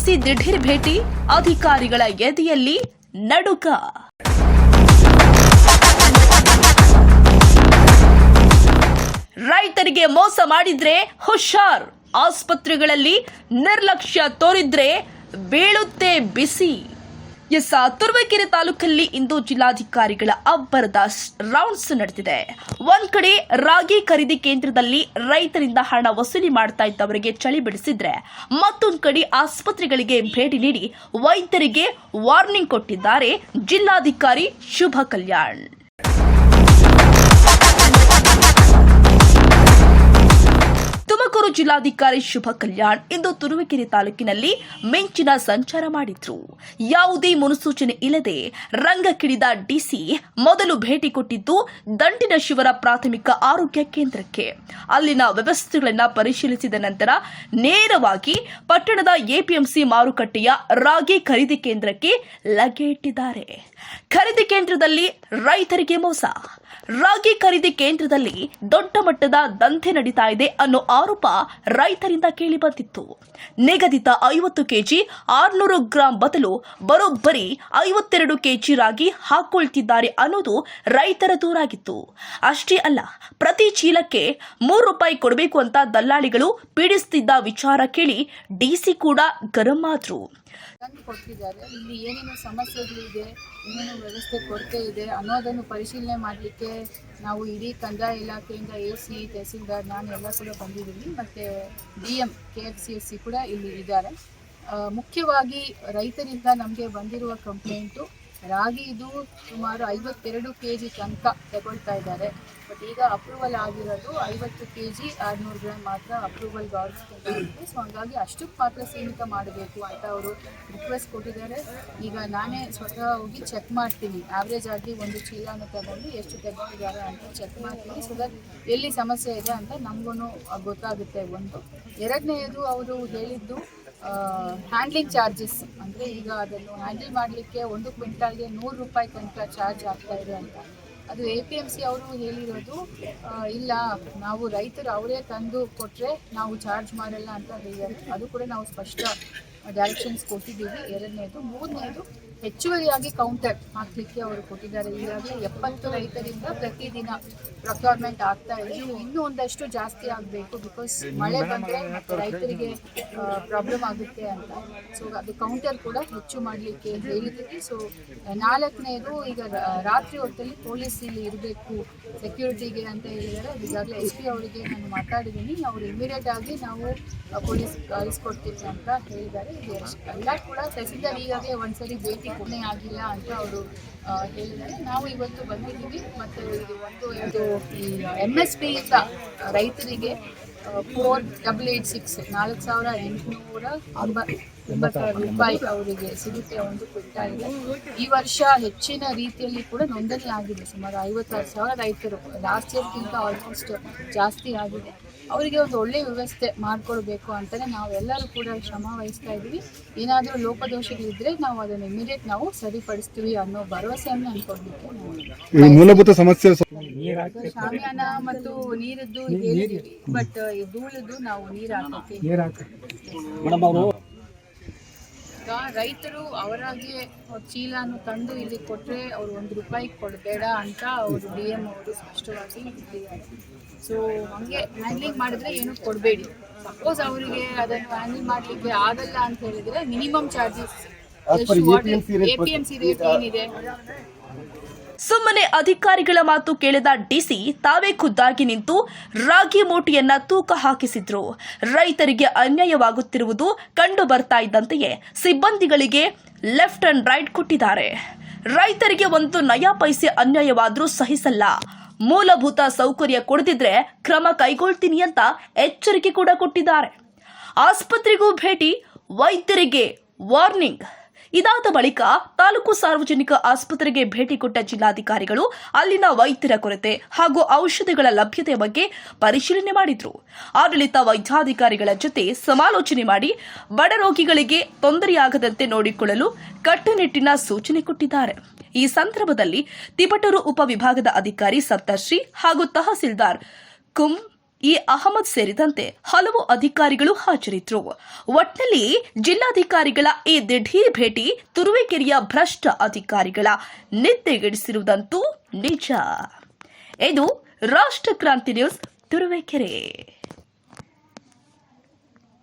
DC ದಿಢೀರ್ ಭೇಟಿ, ಅಧಿಕಾರಿಗಳ ಎದೆಯಲ್ಲಿ ನಡುಕ. ರೈತರಿಗೆ ಮೋಸ ಮಾಡಿದ್ರೆ ಹುಷಾರ್, ಆಸ್ಪತ್ರೆಗಳಲ್ಲಿ ನಿರ್ಲಕ್ಷ್ಯ ತೋರಿದ್ರೆ ಬೀಳುತ್ತೆ ಬಿಸಿ. ತುರುವೇಕೆರೆ ತಾಲೂಕಲ್ಲಿ ಇಂದು ಜಿಲ್ಲಾಧಿಕಾರಿಗಳ ಅಬ್ಬರದ ರೌಂಡ್ಸ್ ನಡೆದಿದೆ. ಒಂದ್ ಕಡೆ ರಾಗಿ ಖರೀದಿ ಕೇಂದ್ರದಲ್ಲಿ ರೈತರಿಂದ ಹಣ ವಸೂಲಿ ಮಾಡ್ತಾ ಇದ್ದವರಿಗೆ ಚಳಿ ಬಿಡಿಸಿದ್ರೆ, ಮತ್ತೊಂದು ಕಡೆ ಆಸ್ಪತ್ರೆಗಳಿಗೆ ಭೇಟಿ ನೀಡಿ ವೈದ್ಯರಿಗೆ ವಾರ್ನಿಂಗ್ ಕೊಟ್ಟಿದ್ದಾರೆ ಜಿಲ್ಲಾಧಿಕಾರಿ ಶುಭ ಕಲ್ಯಾಣ್. ತುಮಕೂರು ಜಿಲ್ಲಾಧಿಕಾರಿ ಶುಭ ಕಲ್ಯಾಣ್ ಇಂದು ತುರುವೇಕೆರೆ ತಾಲೂಕಿನಲ್ಲಿ ಮಿಂಚಿನ ಸಂಚಾರ ಮಾಡಿದ್ರು. ಯಾವುದೇ ಮುನ್ಸೂಚನೆ ಇಲ್ಲದೆ ರಂಗಕ್ಕಿಳಿದ ಡಿಸಿ ಮೊದಲು ಭೇಟಿ ಕೊಟ್ಟಿದ್ದು ದಂಡಿನ ಶಿವರ ಪ್ರಾಥಮಿಕ ಆರೋಗ್ಯ ಕೇಂದ್ರಕ್ಕೆ. ಅಲ್ಲಿನ ವ್ಯವಸ್ಥೆಗಳನ್ನು ಪರಿಶೀಲಿಸಿದ ನಂತರ ನೇರವಾಗಿ ಪಟ್ಟಣದ ಎಪಿಎಂಸಿ ಮಾರುಕಟ್ಟೆಯ ರಾಗಿ ಖರೀದಿ ಕೇಂದ್ರಕ್ಕೆ ಲಗ್ಗೆ ಇಟ್ಟಿದ್ದಾರೆ. ಖರೀದಿ ಕೇಂದ್ರದಲ್ಲಿ ರೈತರಿಗೆ ಮೋಸ. ರಾಗಿ ಖರೀದಿ ಕೇಂದ್ರದಲ್ಲಿ ದೊಡ್ಡ ಮಟ್ಟದ ದಂಧೆ ನಡೀತಾ ಇದೆ ಅನ್ನೋ ಆರೋಪ ರೈತರಿಂದ ಕೇಳಿಬಂದಿತ್ತು. ನಿಗದಿತ 50 ಕೆಜಿ 600 ಗ್ರಾಂ ಬದಲು ಬರೋಬ್ಬರಿ 52 ಕೆಜಿ ರಾಗಿ ಹಾಕೊಳ್ತಿದ್ದಾರೆ ಅನ್ನೋದು ರೈತರ ದೂರಾಗಿತ್ತು. ಅಷ್ಟೇ ಅಲ್ಲ, ಪ್ರತಿ ಚೀಲಕ್ಕೆ ₹3 ಕೊಡಬೇಕು ಅಂತ ದಲ್ಲಾಳಿಗಳು ಪೀಡಿಸುತ್ತಿದ್ದ ವಿಚಾರ ಕೇಳಿ ಡಿಸಿ ಕೂಡ ಗರಂ ಆದ್ರು. ಕೊಡ್ತಿದ್ದಾರೆ. ಇಲ್ಲಿ ಏನೇನು ಸಮಸ್ಯೆಗಳಿದೆ, ಏನೇನು ವ್ಯವಸ್ಥೆ ಕೊರತೆ ಇದೆ ಅನ್ನೋದನ್ನು ಪರಿಶೀಲನೆ ಮಾಡಲಿಕ್ಕೆ ನಾವು ಇಡೀ ಕಂದಾಯ ಇಲಾಖೆಯಿಂದ AC, ತಹಸೀಲ್ದಾರ್, ನಾನು ಎಲ್ಲ ಕೂಡ ಬಂದಿದ್ದೀನಿ. ಮತ್ತು DM KFCSC ಕೂಡ ಇಲ್ಲಿ ಇದ್ದಾರೆ. ಮುಖ್ಯವಾಗಿ ರೈತರಿಂದ ನಮಗೆ ಬಂದಿರುವ ಕಂಪ್ಲೇಂಟು ರಾಗಿ ಇದು ಸುಮಾರು 52 ಕೆಜಿ ತನಕ ತಗೊಳ್ತಾ ಇದ್ದಾರೆ. ಬಟ್ ಈಗ ಅಪ್ರೂವಲ್ ಆಗಿರೋದು 50 ಕೆಜಿ 600 ಗ್ರಾಮ್ ಮಾತ್ರ ಅಪ್ರೂವಲ್ ಗೌರ್ಮೆಂಟ್ ಆಗಿದೆ. ಸೊ ಹಾಗಾಗಿ ಅಷ್ಟಕ್ಕೆ ಮಾತ್ರ ಸೀಮಿತ ಮಾಡಬೇಕು ಅಂತ ಅವರು ರಿಕ್ವೆಸ್ಟ್ ಕೊಟ್ಟಿದ್ದಾರೆ. ಈಗ ನಾನೇ ಸ್ವತಃ ಹೋಗಿ ಚೆಕ್ ಮಾಡ್ತೀನಿ, ಆವ್ರೇಜ್ ಆಗಿ ಒಂದು ಚೀಲನ ತಗೊಂಡು ಎಷ್ಟು ತೆಗೆದಿದ್ದಾರೆ ಅಂತ ಚೆಕ್ ಮಾಡ್ತೀನಿ. ಸೊ ದಟ್ ಎಲ್ಲಿ ಸಮಸ್ಯೆ ಇದೆ ಅಂತ ನಮಗೂ ಗೊತ್ತಾಗುತ್ತೆ. ಒಂದು ಎರಡನೇದು ಅವರು ಹೇಳಿದ್ದು ಹ್ಯಾಂಡ್ಲಿಂಗ್ ಚಾರ್ಜಸ್, ಅಂದರೆ ಈಗ ಅದನ್ನು ಹ್ಯಾಂಡಲ್ ಮಾಡಲಿಕ್ಕೆ 1 ಕ್ವಿಂಟಾಲ್ಗೆ ₹100 ತನಕ ಚಾರ್ಜ್ ಆಗ್ತಾ ಇದೆ ಅಂತ. ಅದು APMC ಅವರು ಹೇಳಿರೋದು ಇಲ್ಲ, ನಾವು ರೈತರು ಅವರೇ ತಂದು ಕೊಟ್ಟರೆ ನಾವು ಚಾರ್ಜ್ ಮಾಡಲ್ಲ ಅಂತ ಹೇಳಿದ್ದಾರೆ. ಅದು ಕೂಡ ನಾವು ಸ್ಪಷ್ಟ ಡೈರೆಕ್ಷನ್ಸ್ ಕೊಟ್ಟಿದ್ದೀವಿ. ಎರಡನೇದು. ಮೂರನೇದು, ಹೆಚ್ಚುವರಿಯಾಗಿ ಕೌಂಟರ್ ಹಾಕಲಿಕ್ಕೆ ಅವರು ಕೊಟ್ಟಿದ್ದಾರೆ. ಈಗಾಗಲೇ 70 ರೈತರಿಂದ ಪ್ರತಿದಿನ ಪ್ರೊಕ್ಯೂರ್ಮೆಂಟ್ ಆಗ್ತಾ ಇದೆ. ಇನ್ನೂ ಒಂದಷ್ಟು ಜಾಸ್ತಿ ಆಗಬೇಕು, ಬಿಕಾಸ್ ಮಳೆ ಬಂದರೆ ಮತ್ತು ರೈತರಿಗೆ ಪ್ರಾಬ್ಲಮ್ ಆಗುತ್ತೆ ಅಂತ. ಸೊ ಅದು ಕೌಂಟರ್ ಕೂಡ ಹೆಚ್ಚು ಮಾಡಲಿಕ್ಕೆ ಹೇಳಿದ್ದೀವಿ. ಸೊ ನಾಲ್ಕನೇದು, ಈಗ ರಾತ್ರಿ ಹೊತ್ತಲ್ಲಿ ಪೊಲೀಸ್ ಇಲ್ಲಿ ಇರಬೇಕು ಸೆಕ್ಯೂರಿಟಿಗೆ ಅಂತ ಹೇಳಿದ್ದಾರೆ. ಈಗಾಗಲೇ SP ಅವರಿಗೆ ನಾನು ಮಾತಾಡಿದ್ದೀನಿ. ಅವರು ಇಮಿಡಿಯೇಟ್ ಆಗಿ ನಾವು ಪೊಲೀಸ್ ಕಳಿಸ್ಕೊಡ್ತೀವಿ ಅಂತ ಹೇಳಿದ್ದಾರೆ. ಇದು ಎಲ್ಲ ಕೂಡ ತಹಸೀಲ್ದಾರ್ ಈಗಾಗಲೇ ಒಂದ್ಸರಿ ಭೇಟಿ ಕೊನೆ ಆಗಿಲ್ಲ ಅಂತ ಅವರು ಹೇಳಿದ್ದಾರೆ. ನಾವು ಇವತ್ತು ಬಂದಿದ್ದೀವಿ. ಮತ್ತು ಇದು MSP ಇಂದ ರೈತರಿಗೆ 4886 ₹4,890 ಅವರಿಗೆ ಸಿಗುತ್ತೆ ಒಂದು ಕ್ವಿಂಟಾಲ್ಗೆ. ಈ ವರ್ಷ ಹೆಚ್ಚಿನ ರೀತಿಯಲ್ಲಿ ಕೂಡ ನೋಂದಣಿ ಆಗಿದೆ. ಸುಮಾರು 56,000 ರೈತರು, ಲಾಸ್ಟ್ ಇಯರ್ಗಿಂತ ಆಲ್ಮೋಸ್ಟ್ ಜಾಸ್ತಿ ಆಗಿದೆ. ಅವರಿಗೆ ಒಂದು ಒಳ್ಳೆಯ ವ್ಯವಸ್ಥೆ ಮಾಡಿಕೊಡ್ಬೇಕು ಅಂತಲೇ ನಾವೆಲ್ಲರೂ ಕೂಡ ಶ್ರಮ ವಹಿಸ್ತಾ ಇದ್ದೀವಿ. ಏನಾದರೂ ಲೋಪದೋಷಗಳಿದ್ದರೆ ನಾವು ಅದನ್ನು ಇಮಿಡಿಯೇಟ್ ನಾವು ಸರಿಪಡಿಸ್ತೀವಿ ಅನ್ನೋ ಭರವಸೆಯನ್ನು ಅನ್ಕೊಡ್ಲಿಕ್ಕೆ ಮೂಲಭೂತ ಸಮಸ್ಯೆ ಶಾಮಿಯಾನ ಮತ್ತು ನೀರದ್ದು ಹೇಳಿದ್ದೀವಿ. ಬಟ್ ಧೂಳದ್ದು ನಾವು ನೀರು ಹಾಕ್ತೀವಿ. ಈಗ ರೈತರು ಅವರಾಗೆ ಚೀಲನ್ನು ತಂದು ಇಲ್ಲಿ ಕೊಟ್ಟರೆ ಅವರು ₹1 ಕೊಡಬೇಡ ಅಂತ ಅವರು DM ಅವರು ಸ್ಪಷ್ಟವಾಗಿ ಹೇಳಿದ್ದಾರೆ. ಸೊ ಹಾಗೆ ಹ್ಯಾಂಡ್ಲಿಂಗ್ ಮಾಡಿದ್ರೆ ಏನು ಕೊಡಬೇಡಿ. ಸಪೋಸ್ ಅವರಿಗೆ ಅದನ್ನು ಹ್ಯಾಂಡಲ್ ಮಾಡಲಿಕ್ಕೆ ಆಗಲ್ಲ ಅಂತ ಹೇಳಿದರೆ ಮಿನಿಮಮ್ ಚಾರ್ಜಸ್ APMC ರೇಟ್ ಏನಿದೆ. ಸುಮ್ಮನೆ ಅಧಿಕಾರಿಗಳ ಮಾತು ಕೇಳಿದ ಡಿಸಿ ತಾವೇ ಖುದ್ದಾಗಿ ನಿಂತು ರಾಗಿ ಮೂಟೆಯನ್ನ ತೂಕ ಹಾಕಿಸಿದ್ರು. ರೈತರಿಗೆ ಅನ್ಯಾಯವಾಗುತ್ತಿರುವುದು ಕಂಡು ಬರ್ತಾ ಇದ್ದಂತೆಯೇ ಸಿಬ್ಬಂದಿಗಳಿಗೆ ಲೆಫ್ಟ್ ಅಂಡ್ ರೈಟ್ ಕೊಟ್ಟಿದ್ದಾರೆ. ರೈತರಿಗೆ ಒಂದು ನಯಾ ಪೈಸೆ ಅನ್ಯಾಯವಾದ್ರೂ ಸಹಿಸಲ್ಲ, ಮೂಲಭೂತ ಸೌಕರ್ಯ ಕೊಡದಿದ್ರೆ ಕ್ರಮ ಕೈಗೊಳ್ತೀನಿ ಅಂತ ಎಚ್ಚರಿಕೆ ಕೂಡ ಕೊಟ್ಟಿದ್ದಾರೆ. ಆಸ್ಪತ್ರೆಗೂ ಭೇಟಿ, ವೈದ್ಯರಿಗೆ ವಾರ್ನಿಂಗ್. ಇದಾದ ಬಳಿಕ ತಾಲೂಕು ಸಾರ್ವಜನಿಕ ಆಸ್ಪತ್ರೆಗೆ ಭೇಟಿ ಕೊಟ್ಟ ಜಿಲ್ಲಾಧಿಕಾರಿಗಳು ಅಲ್ಲಿನ ವೈದ್ಯರ ಕೊರತೆ ಹಾಗೂ ಔಷಧಿಗಳ ಲಭ್ಯತೆ ಬಗ್ಗೆ ಪರಿಶೀಲನೆ ಮಾಡಿದ್ರು. ಆಡಳಿತ ವೈದ್ಯಾಧಿಕಾರಿಗಳ ಜೊತೆ ಸಮಾಲೋಚನೆ ಮಾಡಿ ಬಡ ರೋಗಿಗಳಿಗೆ ತೊಂದರೆಯಾಗದಂತೆ ನೋಡಿಕೊಳ್ಳಲು ಕಟ್ಟುನಿಟ್ಟಿನ ಸೂಚನೆ ಕೊಟ್ಟಿದ್ದಾರೆ. ಈ ಸಂದರ್ಭದಲ್ಲಿ ತಿಪಟೂರು ಉಪವಿಭಾಗದ ಅಧಿಕಾರಿ ಸಪ್ತಶ್ರೀ ಹಾಗೂ ತಹಸೀಲ್ದಾರ್ ಕುಂ ಅಹಮದ್ ಸೇರಿದಂತೆ ಹಲವು ಅಧಿಕಾರಿಗಳು ಹಾಜರಿದ್ದರು. ಒಟ್ನಲ್ಲಿ ಜಿಲ್ಲಾಧಿಕಾರಿಗಳ ಈ ದಿಢೀರ್ ಭೇಟಿ ತುರುವೇಕೆರೆಯ ಭ್ರಷ್ಟ ಅಧಿಕಾರಿಗಳ ನಿದ್ದೆಗೆಡಿಸಿರುವುದಂತೂ ನಿಜ. ಇದು ರಾಷ್ಟ್ರ ಕ್ರಾಂತಿ ನ್ಯೂಸ್ ತುರುವೇಕೆರೆ.